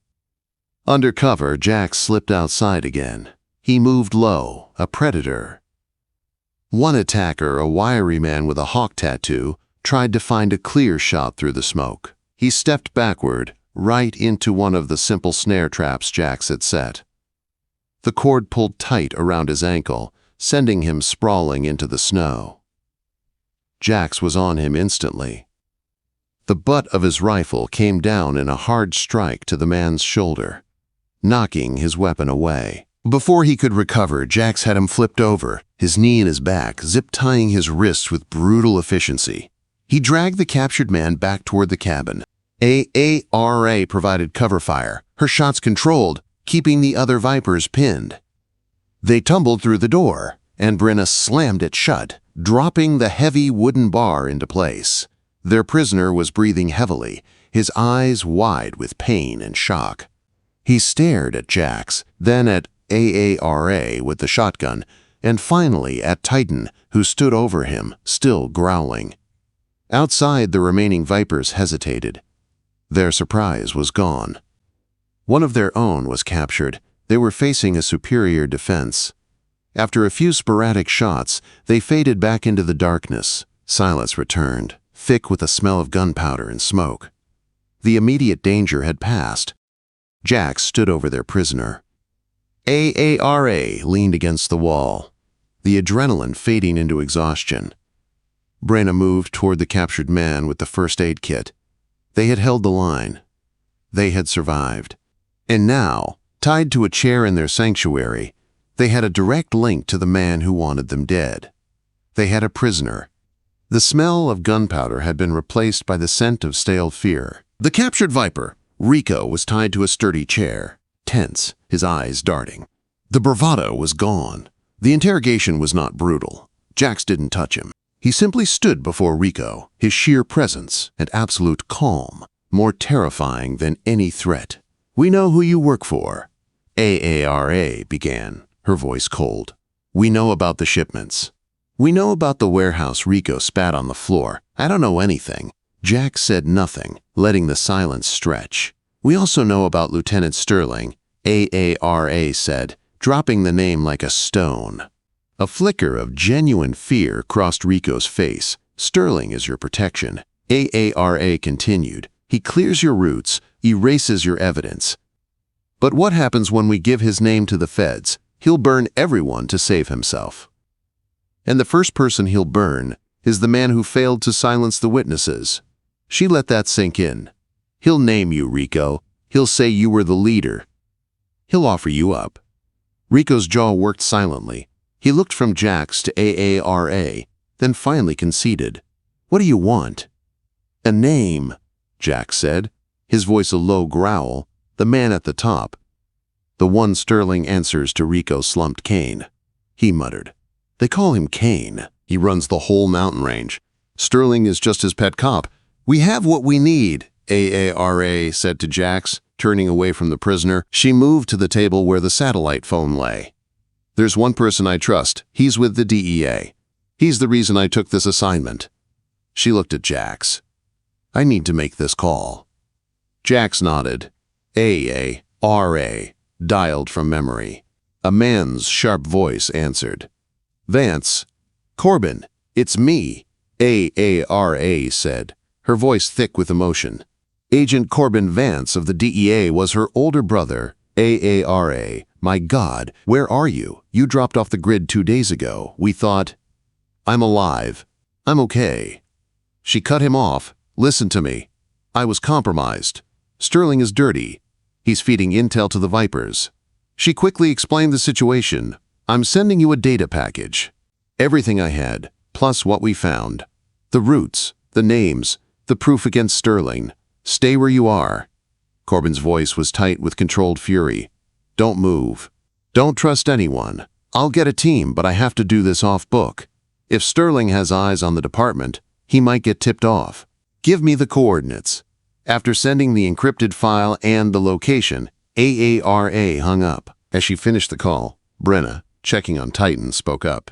Under cover, Jax slipped outside again. He moved low, a predator. One attacker, a wiry man with a hawk tattoo, tried to find a clear shot through the smoke. He stepped backward, right into one of the simple snare traps Jax had set. The cord pulled tight around his ankle, sending him sprawling into the snow. Jax was on him instantly. The butt of his rifle came down in a hard strike to the man's shoulder, knocking his weapon away. Before he could recover, Jax had him flipped over, his knee in his back, zip-tying his wrists with brutal efficiency. He dragged the captured man back toward the cabin. Aara provided cover fire, her shots controlled, keeping the other Vipers pinned. They tumbled through the door, and Brena slammed it shut, dropping the heavy wooden bar into place. Their prisoner was breathing heavily, his eyes wide with pain and shock. He stared at Jax, then at Aara with the shotgun, and finally at Titan, who stood over him, still growling. Outside, the remaining Vipers hesitated. Their surprise was gone. One of their own was captured. They were facing a superior defense. After a few sporadic shots, they faded back into the darkness. Silence returned, thick with the smell of gunpowder and smoke. The immediate danger had passed. Jax stood over their prisoner. Aara leaned against the wall, the adrenaline fading into exhaustion. Brena moved toward the captured man with the first aid kit. They had held the line. They had survived. And now, tied to a chair in their sanctuary, they had a direct link to the man who wanted them dead. They had a prisoner. The smell of gunpowder had been replaced by the scent of stale fear. The captured Viper, Rico, was tied to a sturdy chair, tense, his eyes darting. The bravado was gone. The interrogation was not brutal. Jax didn't touch him. He simply stood before Rico, his sheer presence and absolute calm, more terrifying than any threat. "We know who you work for," Aara began, her voice cold. "We know about the shipments. We know about the warehouse." Rico spat on the floor. "I don't know anything." Jax said nothing, letting the silence stretch. "We also know about Lieutenant Sterling," Aara said, dropping the name like a stone. A flicker of genuine fear crossed Rico's face. "Sterling is your protection," Aara continued. "He clears your routes, erases your evidence. But what happens when we give his name to the feds? He'll burn everyone to save himself. And the first person he'll burn is the man who failed to silence the witnesses." She let that sink in. "He'll name you, Rico. He'll say you were the leader. He'll offer you up." Rico's jaw worked silently. He looked from Jax to Aara, then finally conceded. "What do you want?" "A name," Jax said, his voice a low growl. "The man at the top." "The one Sterling answers to." Rico slumped. "Kane," he muttered. "They call him Kane. He runs the whole mountain range. Sterling is just his pet cop." "We have what we need," Aara said to Jax, turning away from the prisoner. She moved to the table where the satellite phone lay. There's one person I trust. He's with the DEA. He's the reason I took this assignment." She looked at Jax. "I need to make this call." Jax nodded. Aara, dialed from memory. A man's sharp voice answered. "Vance. Corbin, it's me," Aara said, her voice thick with emotion. Agent Corbin Vance of the DEA was her older brother. Aara, "My God, where are you? You dropped off the grid 2 days ago. We thought—" "I'm alive. I'm okay." She cut him off. "Listen to me. I was compromised. Sterling is dirty. He's feeding intel to the Vipers." She quickly explained the situation. "I'm sending you a data package. Everything I had, plus what we found. The routes, the names, the proof against Sterling. Stay where you are." Corbin's voice was tight with controlled fury. "Don't move. Don't trust anyone. I'll get a team, but I have to do this off book. If Sterling has eyes on the department, he might get tipped off. Give me the coordinates." After sending the encrypted file and the location, Aara hung up. As she finished the call, Brena, checking on Titan, spoke up.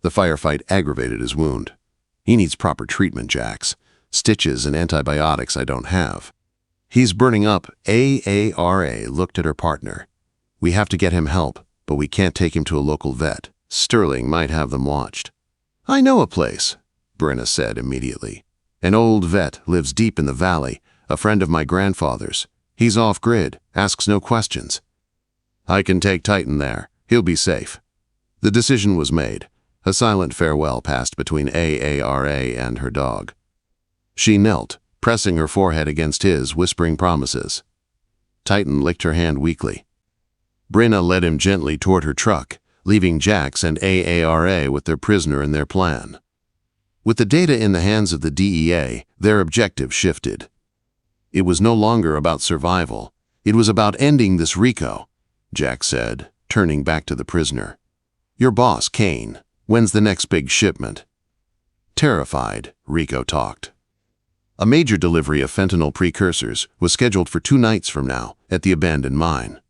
The firefight aggravated his wound. "He needs proper treatment, Jax. Stitches and antibiotics I don't have." "He's burning up." Aara looked at her partner. "We have to get him help, but we can't take him to a local vet. Sterling might have them watched." "I know a place," Brena said immediately. "An old vet lives deep in the valley, a friend of my grandfather's. He's off-grid, asks no questions." "I can take Titan there. He'll be safe." The decision was made. A silent farewell passed between Aara and her dog. She knelt, pressing her forehead against his, whispering promises. Titan licked her hand weakly. Brena led him gently toward her truck, leaving Jax and Aara with their prisoner and their plan. With the data in the hands of the DEA, their objective shifted. It was no longer about survival. It was about ending this RICO, Jax said, turning back to the prisoner. "Your boss, Kane. When's the next big shipment?" Terrified, Rico talked. A major delivery of fentanyl precursors was scheduled for 2 nights from now at the abandoned mine.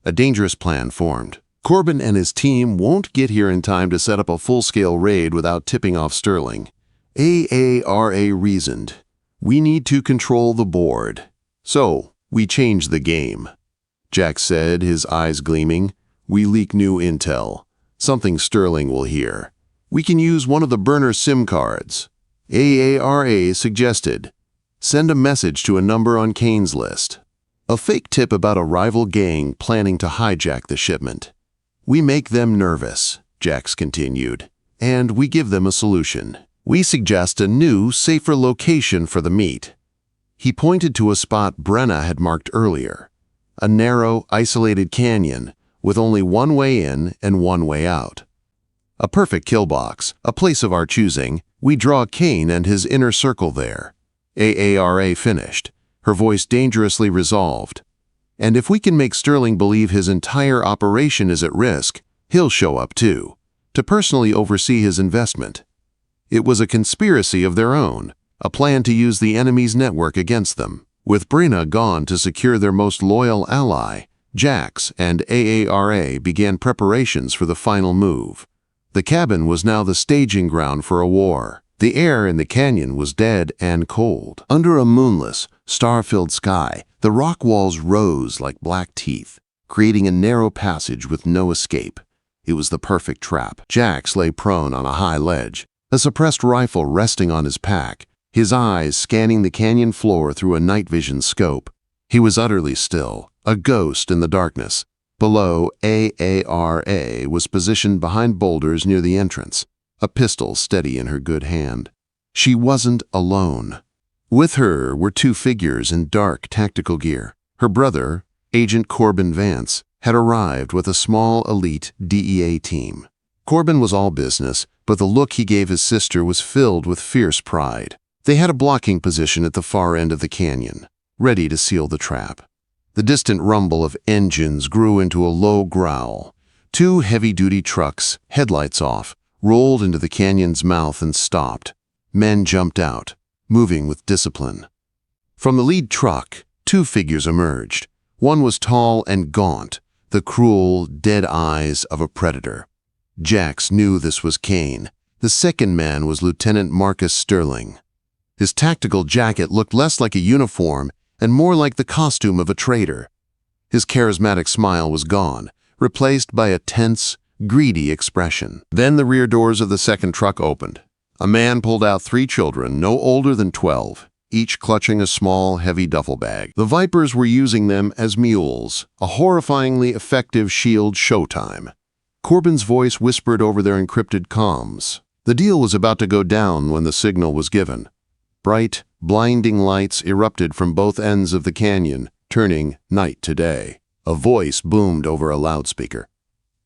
A dangerous plan formed. Corbin and his team won't get here in time to set up a full-scale raid without tipping off Sterling. Aara reasoned. "We need to control the board. So, we change the game." Jax said, his eyes gleaming. "We leak new intel. Something Sterling will hear. We can use one of the burner SIM cards." Aara suggested, "Send a message to a number on Kane's list. A fake tip about a rival gang planning to hijack the shipment. We make them nervous," Jax continued, "and we give them a solution. We suggest a new, safer location for the meet." He pointed to a spot Brena had marked earlier, a narrow, isolated canyon with only one way in and one way out. "A perfect kill box, a place of our choosing. We draw Kane and his inner circle there." Aara finished, her voice dangerously resolved. "And if we can make Sterling believe his entire operation is at risk, he'll show up too, to personally oversee his investment." It was a conspiracy of their own, a plan to use the enemy's network against them. With Brena gone to secure their most loyal ally, Jax and Aara began preparations for the final move. The cabin was now the staging ground for a war. The air in the canyon was dead and cold. Under a moonless, star-filled sky, the rock walls rose like black teeth, creating a narrow passage with no escape. It was the perfect trap. Jax lay prone on a high ledge, a suppressed rifle resting on his pack, his eyes scanning the canyon floor through a night vision scope. He was utterly still, a ghost in the darkness. Below, Aara was positioned behind boulders near the entrance, a pistol steady in her good hand. She wasn't alone. With her were 2 figures in dark tactical gear. Her brother, Agent Corbin Vance, had arrived with a small elite DEA team. Corbin was all business, but the look he gave his sister was filled with fierce pride. They had a blocking position at the far end of the canyon, ready to seal the trap. The distant rumble of engines grew into a low growl. 2 heavy-duty trucks, headlights off, rolled into the canyon's mouth and stopped. Men jumped out, moving with discipline. From the lead truck, 2 figures emerged. One was tall and gaunt, the cruel, dead eyes of a predator. Jax knew this was Kane. The second man was Lieutenant Marcus Sterling. His tactical jacket looked less like a uniform and more like the costume of a traitor. His charismatic smile was gone, replaced by a tense, greedy expression. Then the rear doors of the second truck opened. A man pulled out 3 children, no older than 12, each clutching a small, heavy duffel bag. The Vipers were using them as mules, a horrifyingly effective shield showtime. Corbin's voice whispered over their encrypted comms. The deal was about to go down when the signal was given. Bright, blinding lights erupted from both ends of the canyon, turning night to day. A voice boomed over a loudspeaker.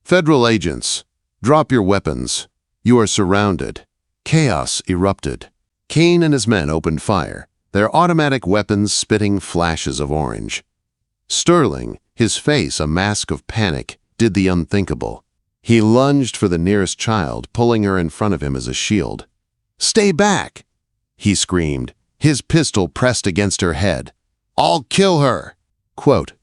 "Federal agents, drop your weapons. You are surrounded." Chaos erupted. Kane and his men opened fire, their automatic weapons spitting flashes of orange. Sterling, his face a mask of panic, did the unthinkable. He lunged for the nearest child, pulling her in front of him as a shield. "Stay back!" he screamed, his pistol pressed against her head. "I'll kill her!" Quote.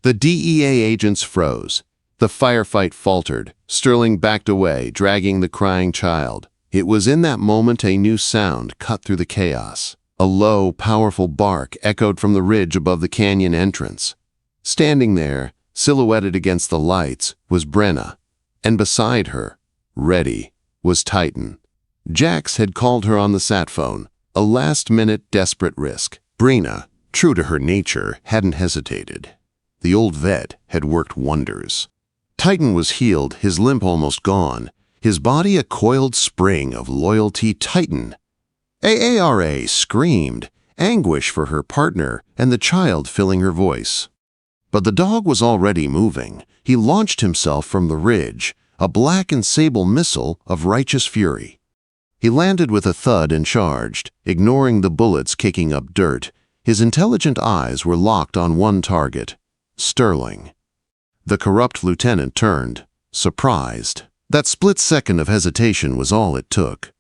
The DEA agents froze. The firefight faltered. Sterling backed away, dragging the crying child. It was in that moment a new sound cut through the chaos. A low, powerful bark echoed from the ridge above the canyon entrance. Standing there, silhouetted against the lights, was Brena, and beside her, ready, was Titan. Jax had called her on the sat phone, a last-minute desperate risk. Brena, true to her nature, hadn't hesitated. The old vet had worked wonders. Titan was healed, his limp almost gone, his body a coiled spring of loyalty. Titan. Aara screamed, anguish for her partner and the child filling her voice. But the dog was already moving. He launched himself from the ridge, a black and sable missile of righteous fury. He landed with a thud and charged, ignoring the bullets kicking up dirt. His intelligent eyes were locked on one target, Sterling. The corrupt lieutenant turned, surprised. That split second of hesitation was all it took.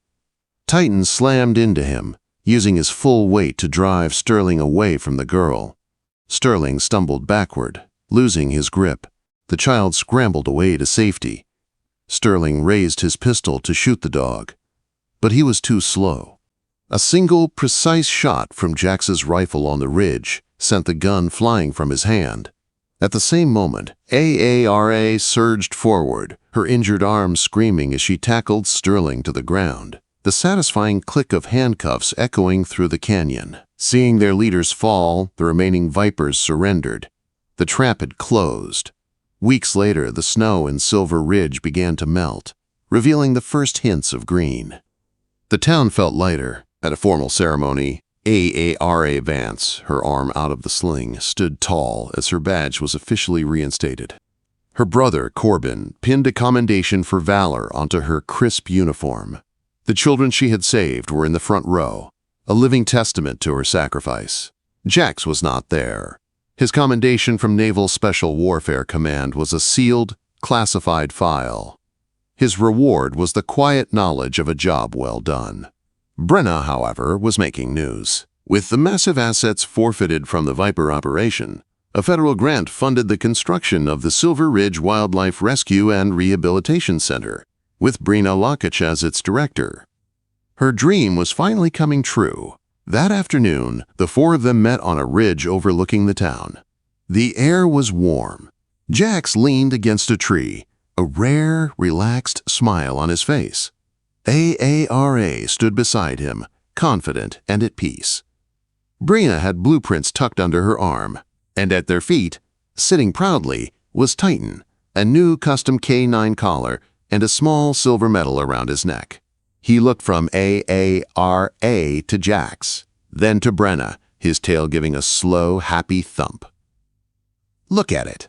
Titan slammed into him, using his full weight to drive Sterling away from the girl. Sterling stumbled backward, losing his grip. The child scrambled away to safety. Sterling raised his pistol to shoot the dog, but he was too slow. A single, precise shot from Jax's rifle on the ridge sent the gun flying from his hand. At the same moment, Aara surged forward, her injured arm screaming as she tackled Sterling to the ground, the satisfying click of handcuffs echoing through the canyon. Seeing their leaders fall, the remaining Vipers surrendered. The trap had closed. Weeks later, the snow in Silver Ridge began to melt, revealing the first hints of green. The town felt lighter. At a formal ceremony, Aara Vance, her arm out of the sling, stood tall as her badge was officially reinstated. Her brother, Corbin, pinned a commendation for valor onto her crisp uniform. The children she had saved were in the front row, a living testament to her sacrifice. Jax was not there. His commendation from Naval Special Warfare Command was a sealed, classified file. His reward was the quiet knowledge of a job well done. Brena, however, was making news. With the massive assets forfeited from the Viper operation, a federal grant funded the construction of the Silver Ridge Wildlife Rescue and Rehabilitation Center, with Brena Lockach as its director. Her dream was finally coming true. That afternoon, the 4 of them met on a ridge overlooking the town. The air was warm. Jax leaned against a tree, a rare, relaxed smile on his face. Aara stood beside him, confident and at peace. Brena had blueprints tucked under her arm, and at their feet, sitting proudly, was Titan, a new custom K9 collar and a small silver medal around his neck. He looked from Aara to Jax, then to Brena, his tail giving a slow, happy thump. "Look at it,"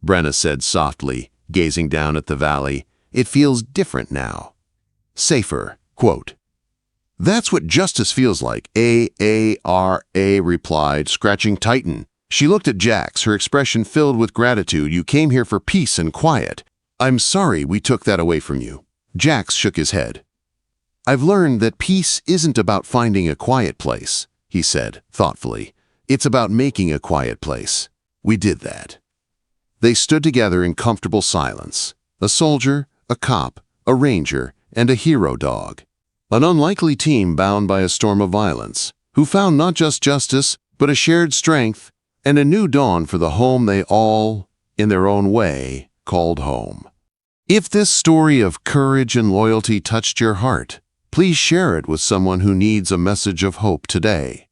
Brena said softly, gazing down at the valley. "It feels different now. Safer." Quote. "That's what justice feels like," Aara replied, scratching Titan. She looked at Jax, her expression filled with gratitude. "You came here for peace and quiet. I'm sorry we took that away from you." Jax shook his head. "I've learned that peace isn't about finding a quiet place," he said, thoughtfully. "It's about making a quiet place. We did that." They stood together in comfortable silence. A soldier, a cop, a ranger, and a hero dog. An unlikely team bound by a storm of violence, who found not just justice, but a shared strength and a new dawn for the home they all, in their own way, called home. If this story of courage and loyalty touched your heart, please share it with someone who needs a message of hope today.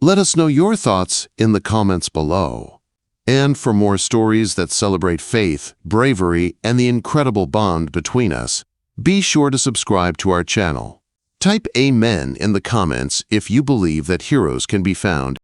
Let us know your thoughts in the comments below. And for more stories that celebrate faith, bravery, and the incredible bond between us, be sure to subscribe to our channel. Type Amen in the comments if you believe that heroes can be found